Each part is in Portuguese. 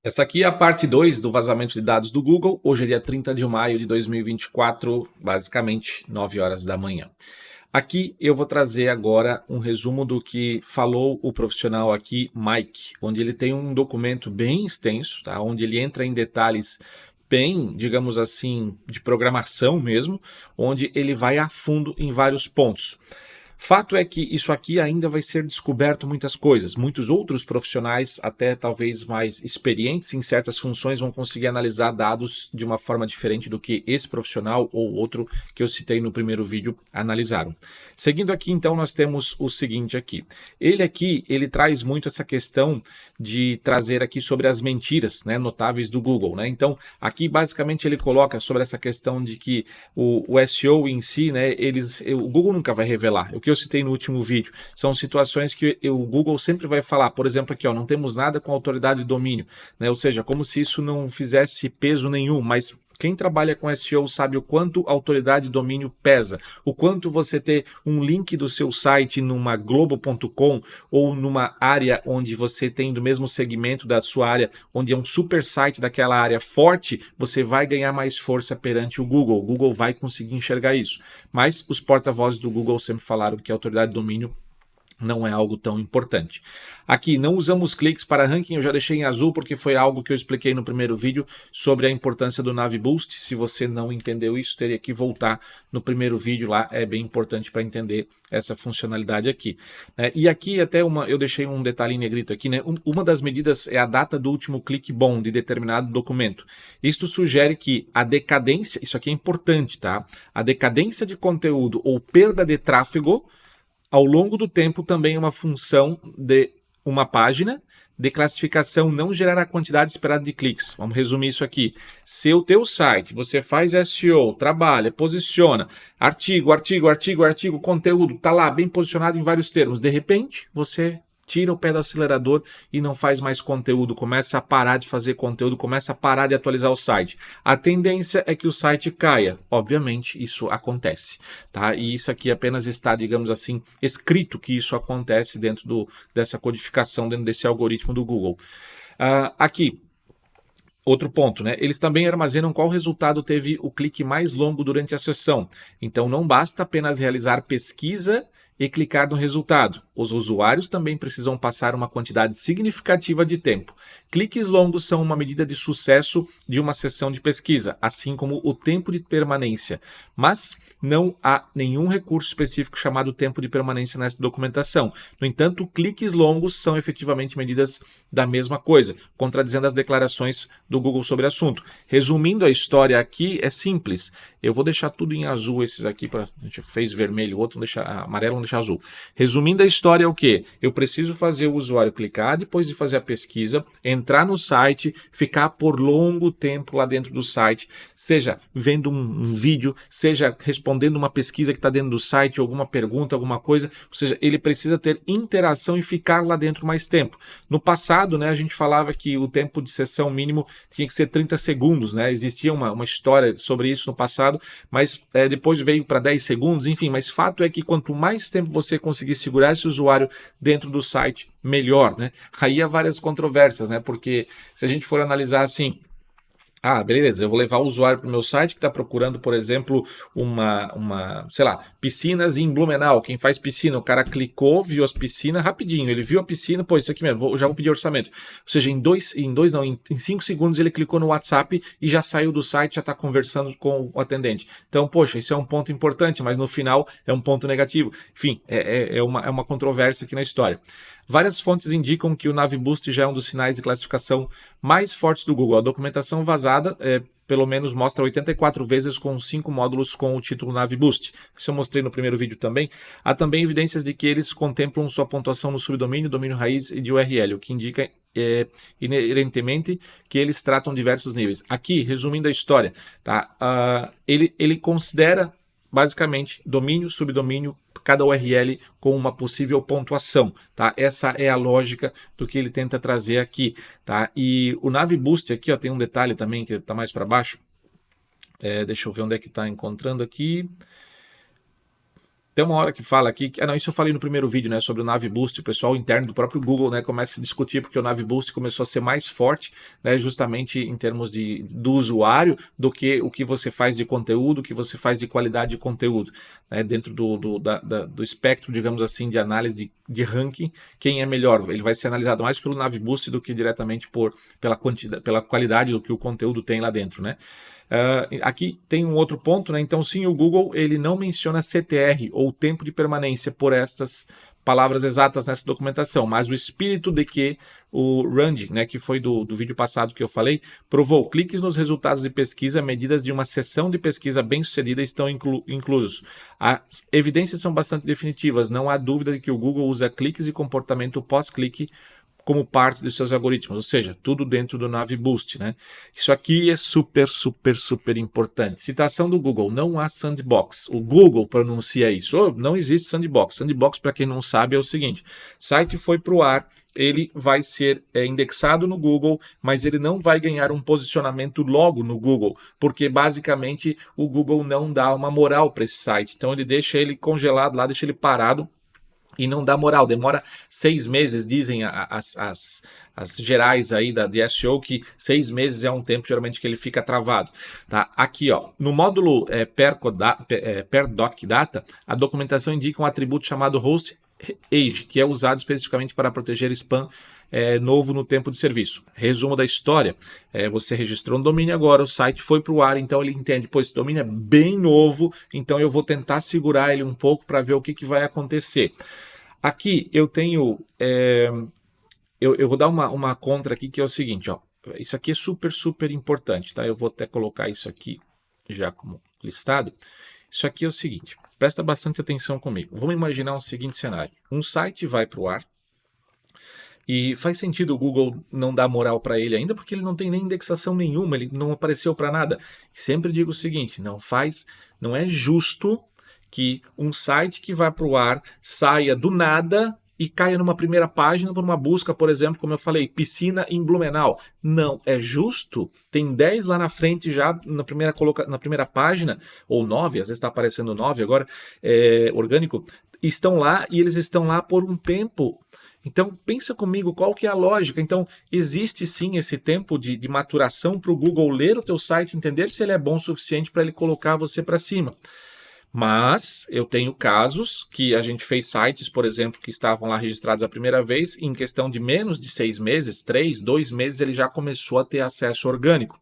Essa aqui é a parte 2 do vazamento de dados do Google. Hoje é dia 30 de maio de 2024, basicamente 9 horas da manhã. Aqui eu vou trazer agora um resumo do que falou o profissional aqui, Mike, onde ele tem um documento bem extenso, tá? Onde ele entra em detalhes bem, digamos assim, de programação mesmo, onde ele vai a fundo em vários pontos. Fato é que isso aqui ainda vai ser descoberto muitas coisas. Muitos outros profissionais, até talvez mais experientes em certas funções, vão conseguir analisar dados de uma forma diferente do que esse profissional ou outro que eu citei no primeiro vídeo analisaram. Seguindo aqui, então, nós temos o seguinte aqui. Ele traz muito essa questão de trazer aqui sobre as mentiras, né, notáveis do Google, né? Então, aqui basicamente ele coloca sobre essa questão de que o SEO em si, né, o Google nunca vai revelar. O que eu citei no último vídeo são situações que o Google sempre vai falar, por exemplo, aqui, ó, não temos nada com autoridade de domínio, né? Ou seja, como se isso não fizesse peso nenhum, mas quem trabalha com SEO sabe o quanto a autoridade de domínio pesa, o quanto você ter um link do seu site numa globo.com ou numa área onde você tem do mesmo segmento da sua área, onde é um super site daquela área forte, você vai ganhar mais força perante o Google. O Google vai conseguir enxergar isso. Mas os porta-vozes do Google sempre falaram que a autoridade de domínio não é algo tão importante. Aqui, não usamos cliques para ranking, eu já deixei em azul porque foi algo que eu expliquei no primeiro vídeo sobre a importância do Naviboost. Se você não entendeu isso, teria que voltar no primeiro vídeo lá, é bem importante para entender essa funcionalidade aqui. E aqui até eu deixei um detalhe em negrito aqui, né? Uma das medidas é a data do último clique bom de determinado documento. Isto sugere que a decadência, isso aqui é importante, tá? A decadência de conteúdo ou perda de tráfego ao longo do tempo também é uma função de uma página de classificação não gerar a quantidade esperada de cliques. Vamos resumir isso aqui. Se o teu site, você faz SEO, trabalha, posiciona, artigo, conteúdo, está lá bem posicionado em vários termos. De repente, você tira o pé do acelerador e não faz mais conteúdo, começa a parar de fazer conteúdo, começa a parar de atualizar o site. A tendência é que o site caia. Obviamente, isso acontece, tá? E isso aqui apenas está, digamos assim, escrito que isso acontece dentro dessa codificação, dentro desse algoritmo do Google. Aqui, outro ponto, né? Eles também armazenam qual resultado teve o clique mais longo durante a sessão. Então, não basta apenas realizar pesquisa e clicar no resultado. Os usuários também precisam passar uma quantidade significativa de tempo. Cliques longos são uma medida de sucesso de uma sessão de pesquisa, assim como o tempo de permanência. Mas não há nenhum recurso específico chamado tempo de permanência nessa documentação. No entanto, cliques longos são efetivamente medidas da mesma coisa, contradizendo as declarações do Google sobre o assunto. Resumindo a história aqui, é simples. Eu vou deixar tudo em azul esses aqui, a gente fez vermelho, o outro deixar amarelo, vamos deixar azul. Resumindo a história é o quê? Eu preciso fazer o usuário clicar depois de fazer a pesquisa, entrar no site, ficar por longo tempo lá dentro do site, seja vendo um vídeo, seja respondendo uma pesquisa que está dentro do site, alguma pergunta, alguma coisa, ou seja, ele precisa ter interação e ficar lá dentro mais tempo. No passado, né, a gente falava que o tempo de sessão mínimo tinha que ser 30 segundos, né? Existia uma história sobre isso no passado, mas depois veio para 10 segundos, enfim, mas fato é que quanto mais tempo você conseguir segurar esse usuário dentro do site, melhor, né? Aí há várias controvérsias, né? Porque se a gente for analisar assim, beleza, eu vou levar o usuário para o meu site que está procurando, por exemplo, sei lá, piscinas em Blumenau. Quem faz piscina, o cara clicou, viu as piscinas rapidinho, ele viu a piscina, pô, isso aqui mesmo, já vou pedir orçamento. Ou seja, em 5 segundos ele clicou no WhatsApp e já saiu do site, já está conversando com o atendente. Então, poxa, isso é um ponto importante, mas no final é um ponto negativo. Enfim, é uma controvérsia aqui na história. Várias fontes indicam que o Naviboost já é um dos sinais de classificação mais fortes do Google. A documentação vazada pelo menos mostra 84 vezes com 5 módulos com o título Naviboost. Isso eu mostrei no primeiro vídeo também. Há também evidências de que eles contemplam sua pontuação no subdomínio, domínio raiz e de URL, o que indica inerentemente que eles tratam diversos níveis. Aqui, resumindo a história, tá? Ele considera basicamente domínio, subdomínio, cada URL com uma possível pontuação, tá? Essa é a lógica do que ele tenta trazer aqui, tá? E o Naviboost aqui, ó, tem um detalhe também que está mais para baixo. Deixa eu ver onde é que está encontrando aqui. Tem uma hora que fala aqui, não, isso eu falei no primeiro vídeo, né, sobre o Navboost, o pessoal interno do próprio Google, né, começa a discutir porque o Navboost começou a ser mais forte, né, justamente em termos do usuário, do que o que você faz de conteúdo, o que você faz de qualidade de conteúdo, né, dentro do espectro, digamos assim, de análise de ranking, quem é melhor, ele vai ser analisado mais pelo Navboost do que diretamente pela qualidade do que o conteúdo tem lá dentro, né. Aqui tem um outro ponto, né? Então sim, o Google ele não menciona CTR ou tempo de permanência por estas palavras exatas nessa documentação, mas o espírito de que o Rand, né, que foi do vídeo passado que eu falei, provou cliques nos resultados de pesquisa, medidas de uma sessão de pesquisa bem sucedida estão inclusos. As evidências são bastante definitivas, não há dúvida de que o Google usa cliques e comportamento pós-clique como parte de seus algoritmos, ou seja, tudo dentro do Navboost, né? Isso aqui é super importante. Citação do Google, não há sandbox. O Google pronuncia isso, não existe sandbox. Sandbox, para quem não sabe, é o seguinte, site foi para o ar, ele vai ser indexado no Google, mas ele não vai ganhar um posicionamento logo no Google, porque basicamente o Google não dá uma moral para esse site, então ele deixa ele congelado lá, deixa ele parado, e não dá moral, demora 6 meses, dizem as gerais aí de SEO, que 6 meses é um tempo geralmente que ele fica travado. Tá? Aqui, ó, no módulo per.doc.data, a documentação indica um atributo chamado host age, que é usado especificamente para proteger spam novo no tempo de serviço. Resumo da história, você registrou um domínio agora, o site foi para o ar, então ele entende, pô, esse domínio é bem novo, então eu vou tentar segurar ele um pouco para ver o que vai acontecer. Aqui eu tenho, eu vou dar uma contra aqui que é o seguinte, ó, isso aqui é super importante, tá? Eu vou até colocar isso aqui já como listado. Isso aqui é o seguinte, presta bastante atenção comigo. Vamos imaginar o seguinte cenário, um site vai para o ar, e faz sentido o Google não dar moral para ele ainda, porque ele não tem nem indexação nenhuma, ele não apareceu para nada. Sempre digo o seguinte, não é justo que um site que vai para o ar saia do nada e caia numa primeira página por uma busca, por exemplo, como eu falei, piscina em Blumenau. Não é justo, tem 10 lá na frente já na primeira página, ou 9, às vezes está aparecendo 9 agora, orgânico, estão lá e eles estão lá por um tempo. Então, pensa comigo, qual que é a lógica? Então, existe sim esse tempo de maturação para o Google ler o teu site, entender se ele é bom o suficiente para ele colocar você para cima. Mas eu tenho casos que a gente fez sites, por exemplo, que estavam lá registrados a primeira vez, em questão de menos de 6 meses, 2 meses, ele já começou a ter acesso orgânico.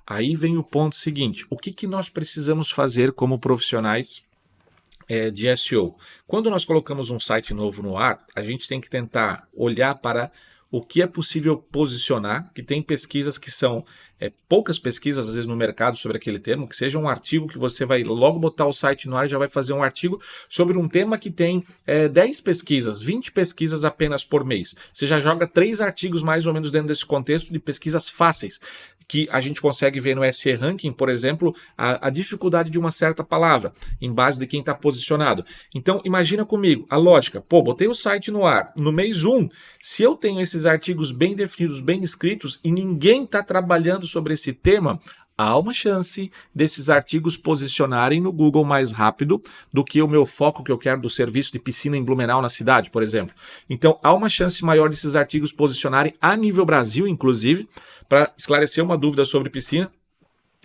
Aí vem o ponto seguinte, o que nós precisamos fazer como profissionais de SEO? Quando nós colocamos um site novo no ar, a gente tem que tentar olhar para o que é possível posicionar, que tem pesquisas que são poucas pesquisas às vezes no mercado sobre aquele termo, que seja um artigo que você vai logo botar o site no ar e já vai fazer um artigo sobre um tema que tem 10 pesquisas, 20 pesquisas apenas por mês. Você já joga 3 artigos mais ou menos dentro desse contexto de pesquisas fáceis, que a gente consegue ver no SE Ranking, por exemplo, a dificuldade de uma certa palavra, em base de quem está posicionado. Então, imagina comigo, a lógica, pô, botei o site no ar, no mês 1, se eu tenho esses artigos bem definidos, bem escritos, e ninguém está trabalhando sobre esse tema, há uma chance desses artigos posicionarem no Google mais rápido do que o meu foco que eu quero do serviço de piscina em Blumenau na cidade, por exemplo. Então, há uma chance maior desses artigos posicionarem a nível Brasil, inclusive, para esclarecer uma dúvida sobre piscina.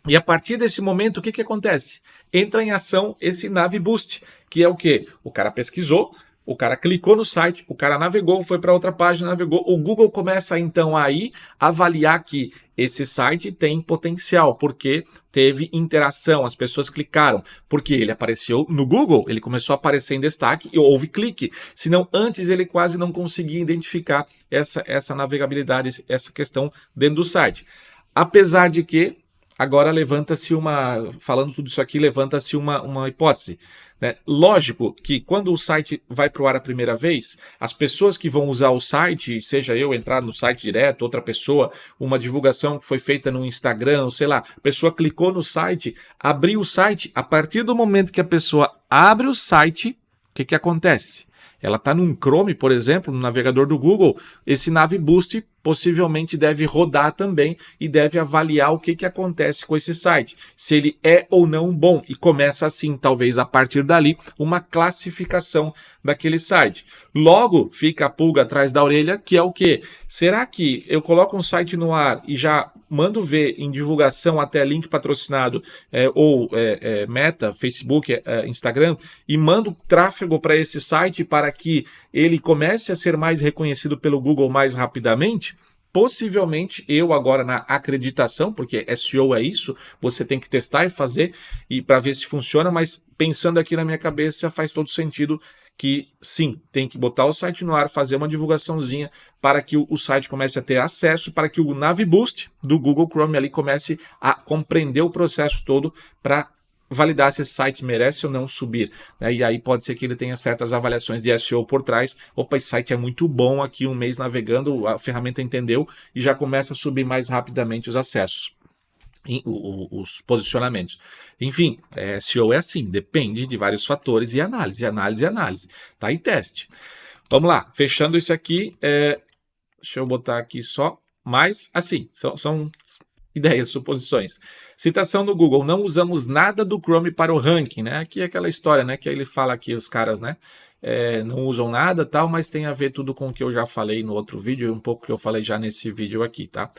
E a partir desse momento, o que acontece? Entra em ação esse Navboost, que é o quê? O cara pesquisou, o cara clicou no site, o cara navegou, foi para outra página, navegou. O Google começa então aí a avaliar que esse site tem potencial, porque teve interação, as pessoas clicaram, porque ele apareceu no Google, ele começou a aparecer em destaque e houve clique. Senão antes ele quase não conseguia identificar essa navegabilidade, essa questão dentro do site. Apesar de que agora levanta-se falando tudo isso aqui, levanta-se uma hipótese. Né? Lógico que quando o site vai para o ar a primeira vez, as pessoas que vão usar o site, seja eu entrar no site direto, outra pessoa, uma divulgação que foi feita no Instagram, sei lá, a pessoa clicou no site, abriu o site, a partir do momento que a pessoa abre o site, o que acontece? Ela está num Chrome, por exemplo, no navegador do Google, esse Navboost possivelmente deve rodar também e deve avaliar o que acontece com esse site, se ele é ou não bom, e começa assim, talvez a partir dali, uma classificação daquele site. Logo, fica a pulga atrás da orelha, que é o quê? Será que eu coloco um site no ar e já mando ver em divulgação até link patrocinado ou Meta, Facebook, Instagram, e mando tráfego para esse site para que ele comece a ser mais reconhecido pelo Google mais rapidamente? Possivelmente eu agora na acreditação, porque SEO é isso, você tem que testar e fazer e para ver se funciona, mas pensando aqui na minha cabeça faz todo sentido que sim, tem que botar o site no ar, fazer uma divulgaçãozinha para que o site comece a ter acesso, para que o NavBoost do Google Chrome ali comece a compreender o processo todo para validar se esse site merece ou não subir, né? E aí pode ser que ele tenha certas avaliações de SEO por trás. Opa, esse site é muito bom, aqui um mês navegando, a ferramenta entendeu e já começa a subir mais rapidamente os acessos, os posicionamentos. Enfim, SEO é assim, depende de vários fatores e análise, tá? E teste. Vamos lá, fechando isso aqui, deixa eu botar aqui só, mas assim, são ideias, suposições. Citação do Google: não usamos nada do Chrome para o ranking, né? Aqui é aquela história, né? Que ele fala aqui, os caras, né? Não usam nada, tal, mas tem a ver tudo com o que eu já falei no outro vídeo e um pouco que eu falei já nesse vídeo aqui, tá?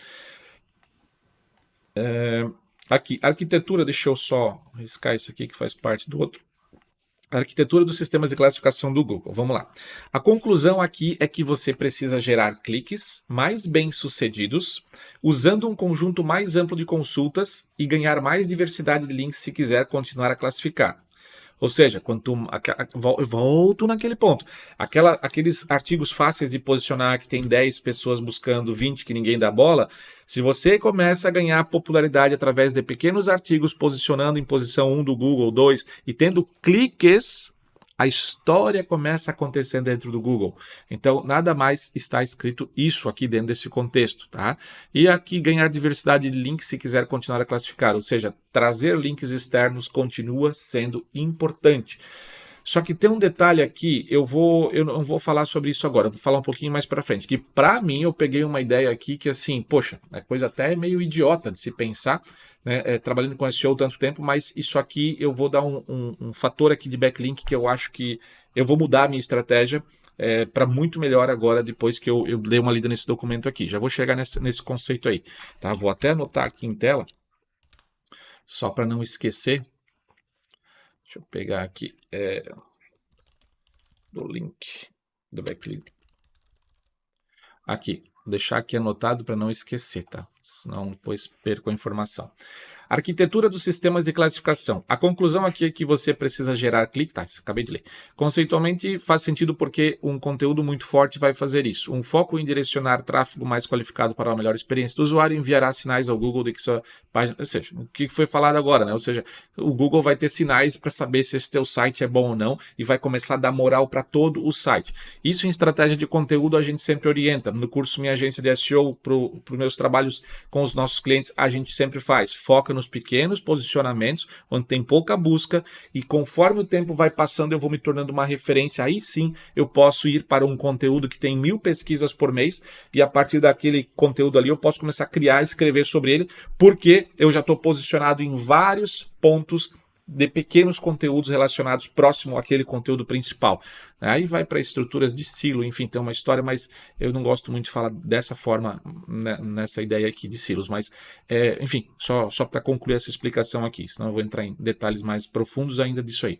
Aqui, arquitetura, deixa eu só riscar isso aqui que faz parte do outro. A arquitetura dos sistemas de classificação do Google. Vamos lá. A conclusão aqui é que você precisa gerar cliques mais bem-sucedidos, usando um conjunto mais amplo de consultas e ganhar mais diversidade de links se quiser continuar a classificar. Ou seja, volto naquele ponto. Aqueles artigos fáceis de posicionar que tem 10 pessoas buscando, 20 que ninguém dá bola, se você começa a ganhar popularidade através de pequenos artigos posicionando em posição 1 do Google, 2 e tendo cliques, a história começa a acontecer dentro do Google. Então, nada mais está escrito isso aqui dentro desse contexto, tá? E aqui ganhar diversidade de links se quiser continuar a classificar, ou seja, trazer links externos continua sendo importante. Só que tem um detalhe aqui, eu não vou falar sobre isso agora, vou falar um pouquinho mais para frente, que para mim eu peguei uma ideia aqui que assim, poxa, é coisa até meio idiota de se pensar, né, trabalhando com SEO tanto tempo, mas isso aqui eu vou dar um fator aqui de backlink que eu acho que eu vou mudar a minha estratégia para muito melhor agora, depois que eu dei uma lida nesse documento aqui. Já vou chegar nesse conceito aí, tá? Vou até anotar aqui em tela, só para não esquecer. Deixa eu pegar aqui do link, do backlink. Aqui, vou deixar aqui anotado para não esquecer, tá? Senão depois perco a informação. Arquitetura dos sistemas de classificação. A conclusão aqui é que você precisa gerar cliques. Tá, acabei de ler. Conceitualmente faz sentido porque um conteúdo muito forte vai fazer isso. Um foco em direcionar tráfego mais qualificado para uma melhor experiência do usuário enviará sinais ao Google de que sua página... Ou seja, o que foi falado agora, né? Ou seja, o Google vai ter sinais para saber se esse teu site é bom ou não e vai começar a dar moral para todo o site. Isso em estratégia de conteúdo a gente sempre orienta. No curso Minha Agência de SEO, para os meus trabalhos com os nossos clientes, a gente sempre faz. Foca nos pequenos posicionamentos, onde tem pouca busca, e conforme o tempo vai passando, eu vou me tornando uma referência. Aí sim, eu posso ir para um conteúdo que tem 1000 pesquisas por mês, e a partir daquele conteúdo ali, eu posso começar a criar e escrever sobre ele, porque eu já estou posicionado em vários pontos de pequenos conteúdos relacionados próximo àquele conteúdo principal. Aí vai para estruturas de silo, enfim, tem uma história, mas eu não gosto muito de falar dessa forma, né, nessa ideia aqui de silos, mas enfim, só para concluir essa explicação aqui, senão eu vou entrar em detalhes mais profundos ainda disso aí.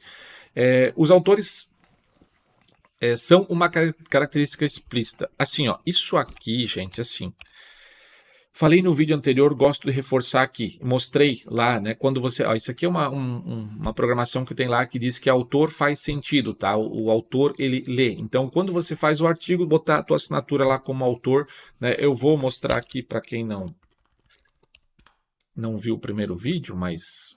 Os autores são uma característica explícita. Assim, ó, isso aqui, gente, assim... Falei no vídeo anterior, gosto de reforçar aqui. Mostrei lá, né? Quando você... Ó, isso aqui é uma programação que tem lá que diz que autor faz sentido, tá? O autor, ele lê. Então, quando você faz o artigo, botar a tua assinatura lá como autor, né? Eu vou mostrar aqui para quem não viu o primeiro vídeo, mas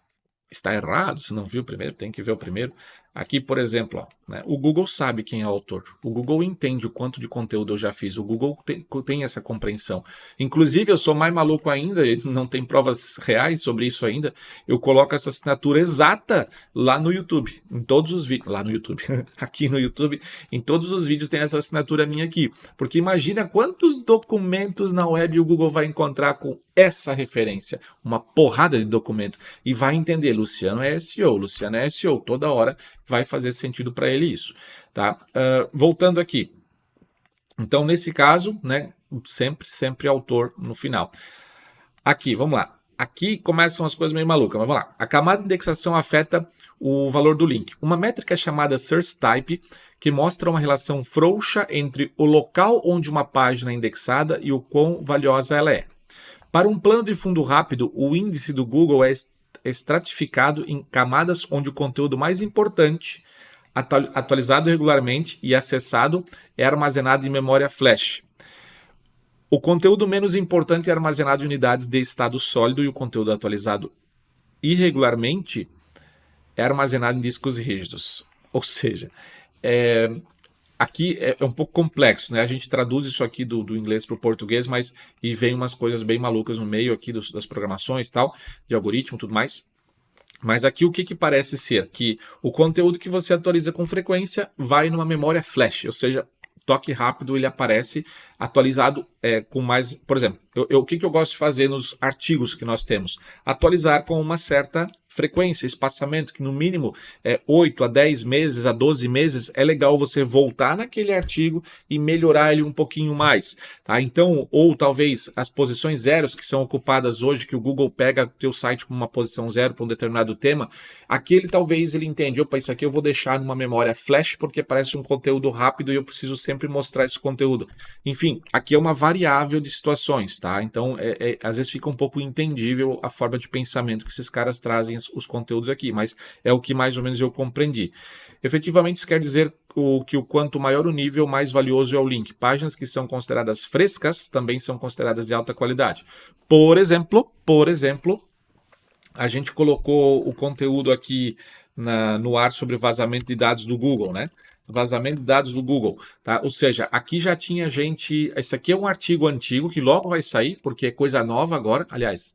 está errado. Se não viu o primeiro, tem que ver o primeiro. Aqui, por exemplo, ó, né, o Google sabe quem é o autor. O Google entende o quanto de conteúdo eu já fiz. O Google tem essa compreensão. Inclusive, eu sou mais maluco ainda, e não tem provas reais sobre isso ainda. Eu coloco essa assinatura exata lá no YouTube, em todos os vídeos. Lá no YouTube, aqui no YouTube, em todos os vídeos tem essa assinatura minha aqui. Porque imagina quantos documentos na web o Google vai encontrar com essa referência. Uma porrada de documento. E vai entender, Luciano é SEO, Luciano é SEO. Toda hora vai fazer sentido para ele isso. Tá? Voltando aqui. Então, nesse caso, né, sempre autor no final. Aqui, vamos lá. Aqui começam as coisas meio malucas, mas vamos lá. A camada de indexação afeta o valor do link. Uma métrica é chamada Source Type, que mostra uma relação frouxa entre o local onde uma página é indexada e o quão valiosa ela é. Para um plano de fundo rápido, o índice do Google é estratificado em camadas onde o conteúdo mais importante, atualizado regularmente e acessado, é armazenado em memória flash. O conteúdo menos importante é armazenado em unidades de estado sólido e o conteúdo atualizado irregularmente é armazenado em discos rígidos. Ou seja, aqui é um pouco complexo, né? A gente traduz isso aqui do inglês para o português, mas e vem umas coisas bem malucas no meio aqui das programações e tal, de algoritmo e tudo mais. Mas aqui o que parece ser? Que o conteúdo que você atualiza com frequência vai numa memória flash, ou seja, toque rápido ele aparece atualizado com mais... Por exemplo, o que eu gosto de fazer nos artigos que nós temos? Atualizar com uma certa frequência, espaçamento, que no mínimo 8 a 10 meses, a 12 meses, é legal você voltar naquele artigo e melhorar ele um pouquinho mais. Tá? Então, ou talvez as posições zeros que são ocupadas hoje, que o Google pega o teu site como uma posição zero para um determinado tema, aquele talvez ele entende, opa, isso aqui eu vou deixar numa memória flash porque parece um conteúdo rápido e eu preciso sempre mostrar esse conteúdo. Enfim, aqui é uma variável de situações, tá? Então, às vezes fica um pouco intendível a forma de pensamento que esses caras trazem os conteúdos aqui, mas é o que mais ou menos eu compreendi. Efetivamente, isso quer dizer que o quanto maior o nível, mais valioso é o link. Páginas que são consideradas frescas também são consideradas de alta qualidade. Por exemplo, a gente colocou o conteúdo aqui no ar sobre vazamento de dados do Google, né? Vazamento de dados do Google, tá? Ou seja, aqui já tinha gente... Esse aqui é um artigo antigo que logo vai sair, porque é coisa nova agora. Aliás,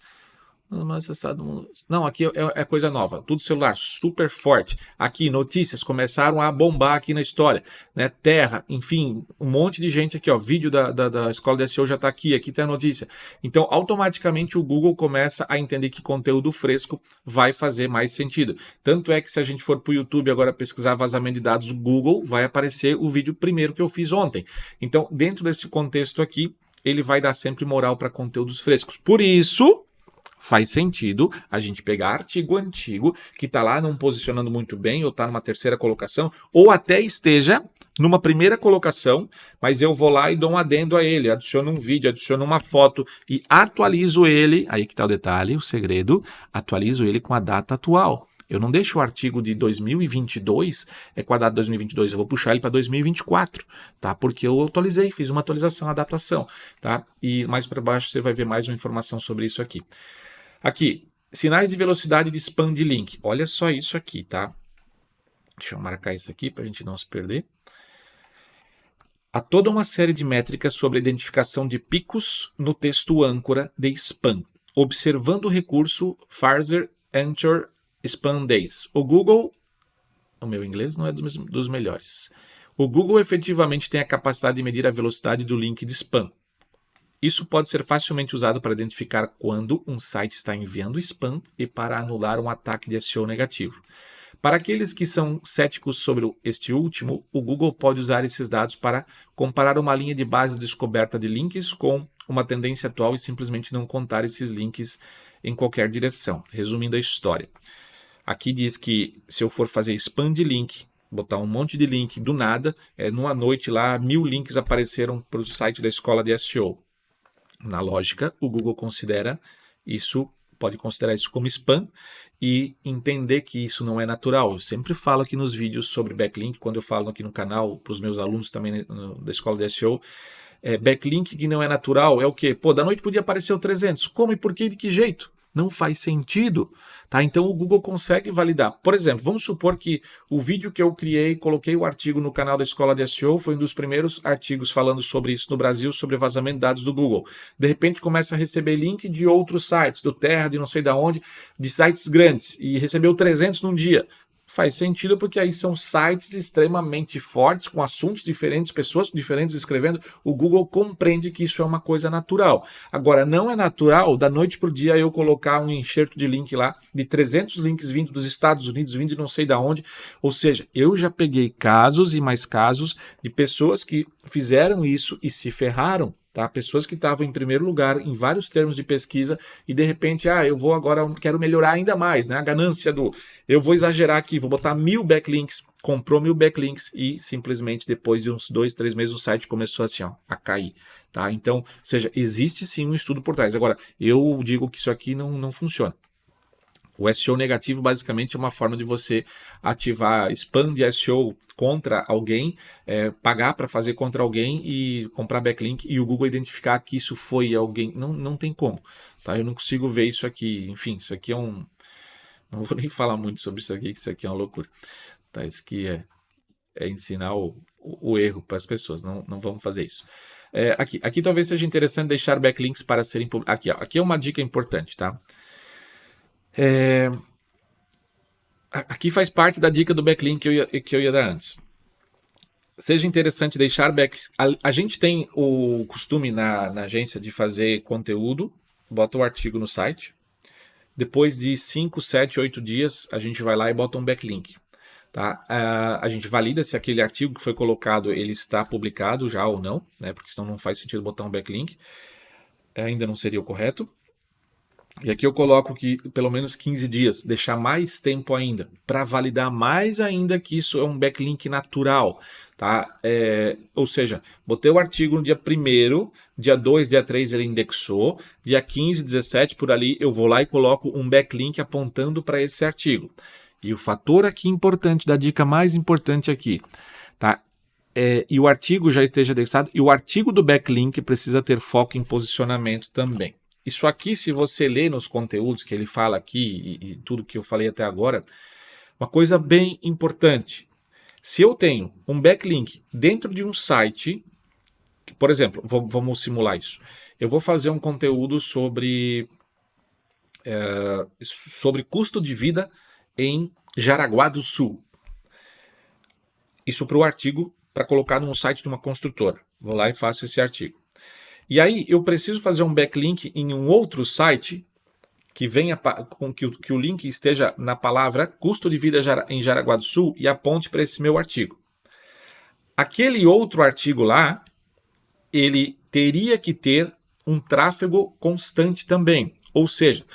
não, aqui é coisa nova, tudo celular, super forte. Aqui, notícias começaram a bombar aqui na história, né? Terra, enfim, um monte de gente aqui, ó, vídeo da escola de SEO já está aqui tem a notícia. Então, automaticamente o Google começa a entender que conteúdo fresco vai fazer mais sentido. Tanto é que se a gente for para o YouTube agora pesquisar vazamento de dados do Google, vai aparecer o vídeo primeiro que eu fiz ontem. Então, dentro desse contexto aqui, ele vai dar sempre moral para conteúdos frescos. Por isso... faz sentido a gente pegar artigo antigo que está lá não posicionando muito bem, ou está numa terceira colocação, ou até esteja numa primeira colocação, mas eu vou lá e dou um adendo a ele, adiciono um vídeo, adiciono uma foto e atualizo ele, aí que está o detalhe, o segredo, atualizo ele com a data atual. Eu não deixo o artigo de 2022, com a data de 2022, eu vou puxar ele para 2024, tá? Porque eu atualizei, fiz uma atualização, adaptação, tá? E mais para baixo você vai ver mais uma informação sobre isso aqui. Aqui, sinais de velocidade de spam de link. Olha só isso aqui, tá? Deixa eu marcar isso aqui para a gente não se perder. Há toda uma série de métricas sobre a identificação de picos no texto âncora de spam, observando o recurso Farser Enter Spam Days. O Google, o meu inglês não é dos melhores. O Google efetivamente tem a capacidade de medir a velocidade do link de spam. Isso pode ser facilmente usado para identificar quando um site está enviando spam e para anular um ataque de SEO negativo. Para aqueles que são céticos sobre este último, o Google pode usar esses dados para comparar uma linha de base de descoberta de links com uma tendência atual e simplesmente não contar esses links em qualquer direção. Resumindo a história. Aqui diz que se eu for fazer spam de link, botar um monte de link do nada, numa noite lá 1000 links apareceram para o site da escola de SEO. Na lógica, o Google pode considerar isso como spam e entender que isso não é natural. Eu sempre falo aqui nos vídeos sobre backlink, quando eu falo aqui no canal, para os meus alunos também da escola de SEO, backlink que não é natural é o quê? Pô, da noite podia aparecer o 300. Como e por quê? De que jeito? Não faz sentido, tá? Então o Google consegue validar. Por exemplo, vamos supor que o vídeo que eu criei, coloquei o artigo no canal da Escola de SEO, foi um dos primeiros artigos falando sobre isso no Brasil, sobre vazamento de dados do Google. De repente começa a receber link de outros sites, do Terra, de não sei de onde, de sites grandes, e recebeu 300 num dia. Faz sentido porque aí são sites extremamente fortes, com assuntos diferentes, pessoas diferentes escrevendo. O Google compreende que isso é uma coisa natural. Agora, não é natural da noite para o dia eu colocar um enxerto de link lá de 300 links vindo dos Estados Unidos, vindo de não sei de onde. Ou seja, eu já peguei casos e mais casos de pessoas que fizeram isso e se ferraram. Tá? Pessoas que estavam em primeiro lugar em vários termos de pesquisa e de repente, eu vou agora, quero melhorar ainda mais, né? A ganância eu vou exagerar aqui, vou botar 1000 backlinks, comprou 1000 backlinks e simplesmente depois de uns 2, 3 meses o site começou assim, a cair. Tá? Então, ou seja, existe sim um estudo por trás. Agora, eu digo que isso aqui não funciona. O SEO negativo basicamente é uma forma de você ativar spam de SEO contra alguém, pagar para fazer contra alguém e comprar backlink e o Google identificar que isso foi alguém. Não tem como. Tá? Eu não consigo ver isso aqui. Enfim, isso aqui é um... Não vou nem falar muito sobre isso aqui, que isso aqui é uma loucura. Tá? Isso aqui é ensinar o erro para as pessoas. Não vamos fazer isso. Aqui talvez seja interessante deixar backlinks para serem publicados. Aqui é uma dica importante, tá? Aqui faz parte da dica do backlink que eu ia dar antes. Seja interessante deixar backlinks. A gente tem o costume na agência de fazer conteúdo, bota o artigo no site. Depois de 5, 7, 8 dias, a gente vai lá e bota um backlink. Tá? A gente valida se aquele artigo que foi colocado ele está publicado já ou não, né? Porque senão não faz sentido botar um backlink. Ainda não seria o correto. E aqui eu coloco que pelo menos 15 dias, deixar mais tempo ainda, para validar mais ainda que isso é um backlink natural. Tá? Ou seja, botei o artigo no dia 1º, dia 2, dia 3 ele indexou, dia 15, 17 por ali eu vou lá e coloco um backlink apontando para esse artigo. E o fator aqui importante, da dica mais importante aqui, tá? E o artigo já esteja indexado, e o artigo do backlink precisa ter foco em posicionamento também. Isso aqui, se você ler nos conteúdos que ele fala aqui e tudo que eu falei até agora, uma coisa bem importante. Se eu tenho um backlink dentro de um site, por exemplo, vamos simular isso. Eu vou fazer um conteúdo sobre custo de vida em Jaraguá do Sul. Isso para o artigo, para colocar no site de uma construtora. Vou lá e faço esse artigo. E aí eu preciso fazer um backlink em um outro site que venha com que o link esteja na palavra custo de vida em Jaraguá do Sul e aponte para esse meu artigo. Aquele outro artigo lá, ele teria que ter um tráfego constante também. Ou seja,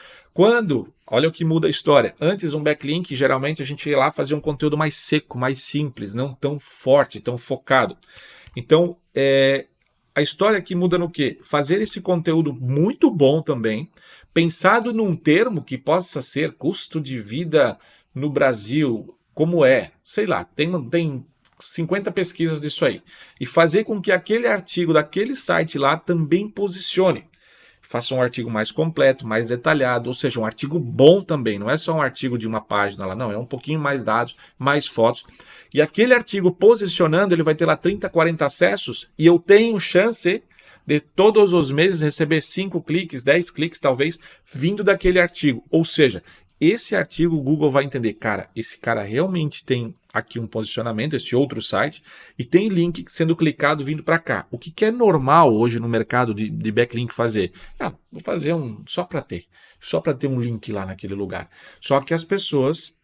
olha o que muda a história. Antes um backlink, geralmente a gente ia lá fazer um conteúdo mais seco, mais simples, não tão forte, tão focado. Então, a história aqui muda no quê? Fazer esse conteúdo muito bom também, pensado num termo que possa ser custo de vida no Brasil, como sei lá, tem 50 pesquisas disso aí. E fazer com que aquele artigo daquele site lá também posicione. Faça um artigo mais completo, mais detalhado, ou seja, um artigo bom também, não é só um artigo de uma página lá, não, é um pouquinho mais dados, mais fotos. E aquele artigo posicionando, ele vai ter lá 30, 40 acessos e eu tenho chance de todos os meses receber 5 cliques, 10 cliques talvez, vindo daquele artigo. Ou seja, esse artigo o Google vai entender, cara, esse cara realmente tem aqui um posicionamento, esse outro site, e tem link sendo clicado vindo para cá. O que é normal hoje no mercado de backlink fazer? Vou fazer só para ter um link lá naquele lugar. Só que as pessoas,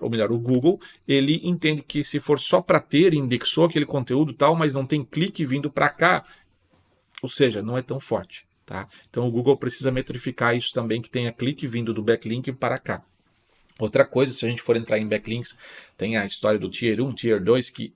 ou melhor, o Google, ele entende que se for só para ter, indexou aquele conteúdo e tal, mas não tem clique vindo para cá, ou seja, não é tão forte. Tá? Então o Google precisa metrificar isso também, que tenha clique vindo do backlink para cá. Outra coisa, se a gente for entrar em backlinks, tem a história do Tier 1, Tier 2, que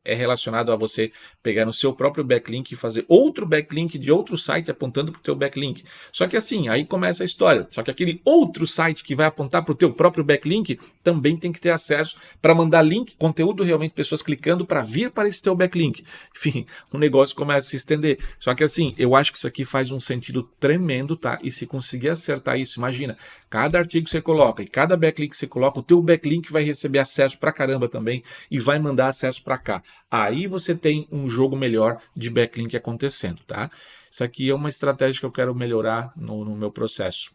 é relacionado a você pegar no seu próprio backlink e fazer outro backlink de outro site apontando para o teu backlink. Só que assim, aí começa a história. Só que aquele outro site que vai apontar para o teu próprio backlink também tem que ter acesso para mandar link, conteúdo realmente, pessoas clicando para vir para esse teu backlink. Enfim, o negócio começa a se estender. Só que assim, eu acho que isso aqui faz um sentido tremendo, tá? E se conseguir acertar isso, imagina, cada artigo que você coloca e cada backlink que você coloca, o teu backlink vai receber acesso pra caramba também e vai mandar acesso para cá. Aí você tem um jogo melhor de backlink acontecendo, tá? Isso aqui é uma estratégia que eu quero melhorar no meu processo.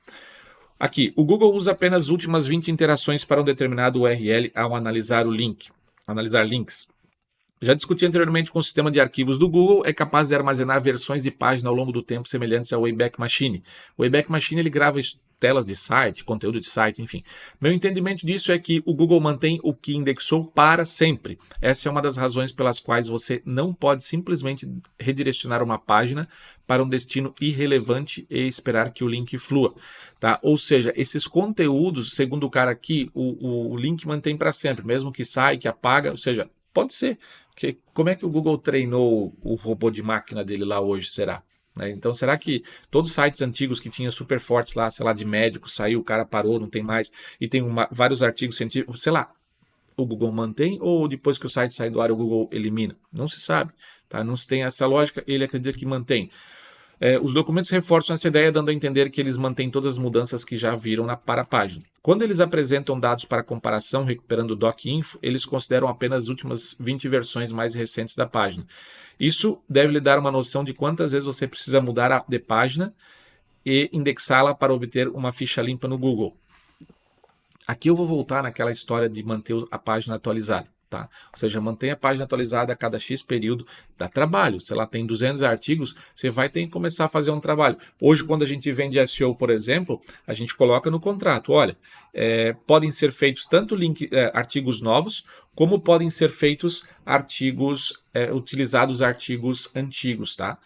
Aqui, o Google usa apenas as últimas 20 interações para um determinado URL ao analisar o link. Analisar links. Já discuti anteriormente com o sistema de arquivos do Google, é capaz de armazenar versões de página ao longo do tempo semelhantes ao Wayback Machine. O Wayback Machine ele grava telas de site, conteúdo de site, enfim. Meu entendimento disso é que o Google mantém o que indexou para sempre. Essa é uma das razões pelas quais você não pode simplesmente redirecionar uma página para um destino irrelevante e esperar que o link flua. Tá? Ou seja, esses conteúdos, segundo o cara aqui, o link mantém para sempre, mesmo que saia, que apaga, ou seja, pode ser. Porque como é que o Google treinou o robô de máquina dele lá hoje, será? Então, será que todos os sites antigos que tinham super fortes lá, sei lá, de médico, saiu, o cara parou, não tem mais, e tem vários artigos científicos, sei lá, o Google mantém ou depois que o site sai do ar o Google elimina? Não se sabe, tá? Não se tem essa lógica, ele acredita que mantém. Os documentos reforçam essa ideia, dando a entender que eles mantêm todas as mudanças que já viram para a página. Quando eles apresentam dados para comparação, recuperando o DocInfo, eles consideram apenas as últimas 20 versões mais recentes da página. Isso deve lhe dar uma noção de quantas vezes você precisa mudar de página e indexá-la para obter uma ficha limpa no Google. Aqui eu vou voltar naquela história de manter a página atualizada. Tá? Ou seja, mantenha a página atualizada a cada X período, dá trabalho. Se ela tem 200 artigos, você vai ter que começar a fazer um trabalho. Hoje, quando a gente vende SEO, por exemplo, a gente coloca no contrato, olha, podem ser feitos tanto artigos novos, como podem ser feitos utilizados artigos antigos, tá?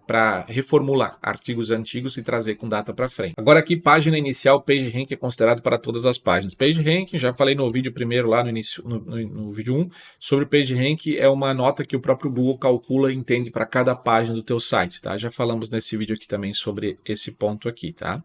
Para reformular artigos antigos e trazer com data para frente. Agora aqui, página inicial, PageRank é considerado para todas as páginas. PageRank, já falei no vídeo primeiro lá no início, no vídeo 1, sobre PageRank, é uma nota que o próprio Google calcula e entende para cada página do teu site, tá? Já falamos nesse vídeo aqui também sobre esse ponto aqui, tá?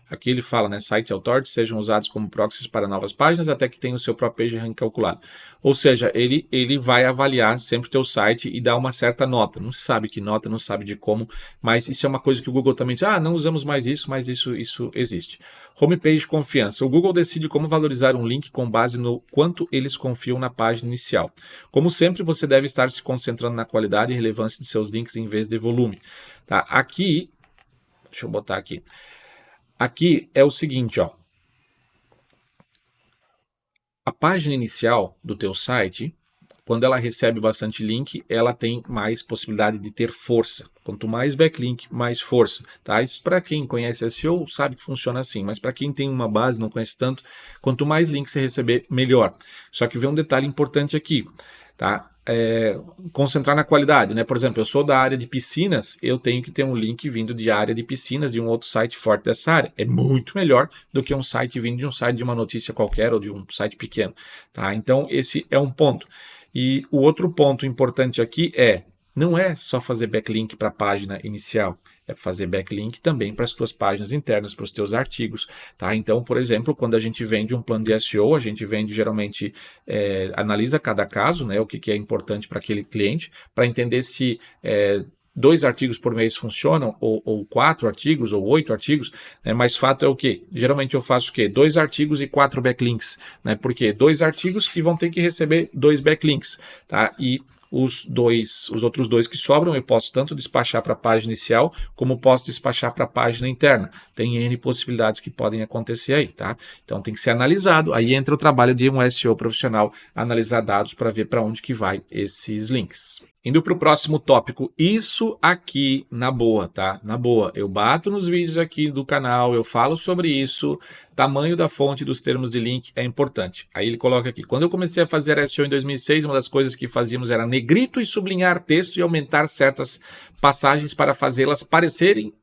Aqui ele fala, né, Site Authority sejam usados como proxies para novas páginas até que tenha o seu próprio PageRank calculado. Ou seja, ele vai avaliar sempre o teu site e dar uma certa nota. Não se sabe que nota, não sabe de como, mas isso é uma coisa que o Google também diz, não usamos mais isso, mas isso existe. Homepage confiança. O Google decide como valorizar um link com base no quanto eles confiam na página inicial. Como sempre, você deve estar se concentrando na qualidade e relevância de seus links em vez de volume. Tá? Aqui, deixa eu botar aqui. Aqui é o seguinte, ó. A página inicial do teu site, quando ela recebe bastante link, ela tem mais possibilidade de ter força. Quanto mais backlink, mais força. Tá? Isso para quem conhece SEO sabe que funciona assim, mas para quem tem uma base, não conhece tanto, quanto mais links você receber, melhor. Só que vem um detalhe importante aqui, tá? Concentrar na qualidade, né? Por exemplo, eu sou da área de piscinas, eu tenho que ter um link vindo de área de piscinas de um outro site forte dessa área. É muito melhor do que um site vindo de um site de uma notícia qualquer ou de um site pequeno, tá? Então, esse é um ponto. E o outro ponto importante aqui não é só fazer backlink para a página inicial, é fazer backlink também para as tuas páginas internas, para os teus artigos, tá? Então, por exemplo, quando a gente vende um plano de SEO, a gente vende geralmente, analisa cada caso, né, o que é importante para aquele cliente, para entender se 2 artigos por mês funcionam, ou 4 artigos, ou 8 artigos, né? Mas fato é o quê? Geralmente eu faço o quê? 2 artigos e 4 backlinks, né? Porque 2 artigos que vão ter que receber 2 backlinks, tá? E os outros 2 que sobram, eu posso tanto despachar para a página inicial, como posso despachar para a página interna. Tem N possibilidades que podem acontecer aí, tá? Então tem que ser analisado, aí entra o trabalho de um SEO profissional, analisar dados para ver para onde que vai esses links. Indo para o próximo tópico, isso aqui na boa, tá? Na boa, eu bato nos vídeos aqui do canal, eu falo sobre isso, tamanho da fonte dos termos de link é importante. Aí ele coloca aqui, quando eu comecei a fazer SEO em 2006, uma das coisas que fazíamos era negrito e sublinhar texto e aumentar certas passagens para fazê-las parecerem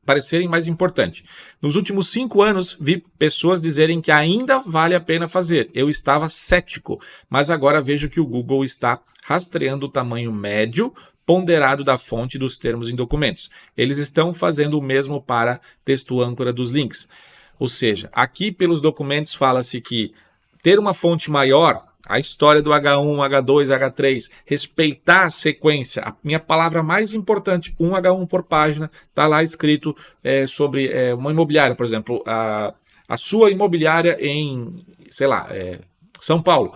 mais importantes. Nos últimos 5 anos, vi pessoas dizerem que ainda vale a pena fazer. Eu estava cético, mas agora vejo que o Google está rastreando o tamanho médio ponderado da fonte dos termos em documentos. Eles estão fazendo o mesmo para texto âncora dos links. Ou seja, aqui pelos documentos fala-se que ter uma fonte maior, a história do H1, H2, H3, respeitar a sequência, a minha palavra mais importante, 1 H1 por página, está lá escrito sobre uma imobiliária, por exemplo, a sua imobiliária em, sei lá, São Paulo.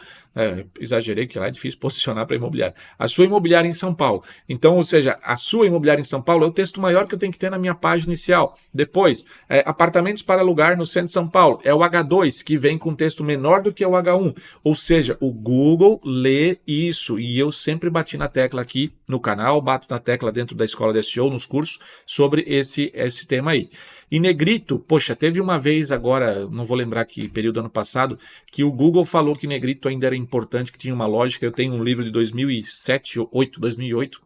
Exagerei que lá é difícil posicionar para imobiliária. A sua imobiliária em São Paulo. Então, ou seja, a sua imobiliária em São Paulo é o texto maior que eu tenho que ter na minha página inicial. Depois, apartamentos para alugar no centro de São Paulo. É o H2 que vem com texto menor do que o H1. Ou seja, o Google lê isso. E eu sempre bati na tecla aqui no canal, bato na tecla dentro da escola de SEO, nos cursos, sobre esse tema aí. E negrito, poxa, teve uma vez agora, não vou lembrar que período ano passado, que o Google falou que negrito ainda era importante, que tinha uma lógica. Eu tenho um livro de 2008,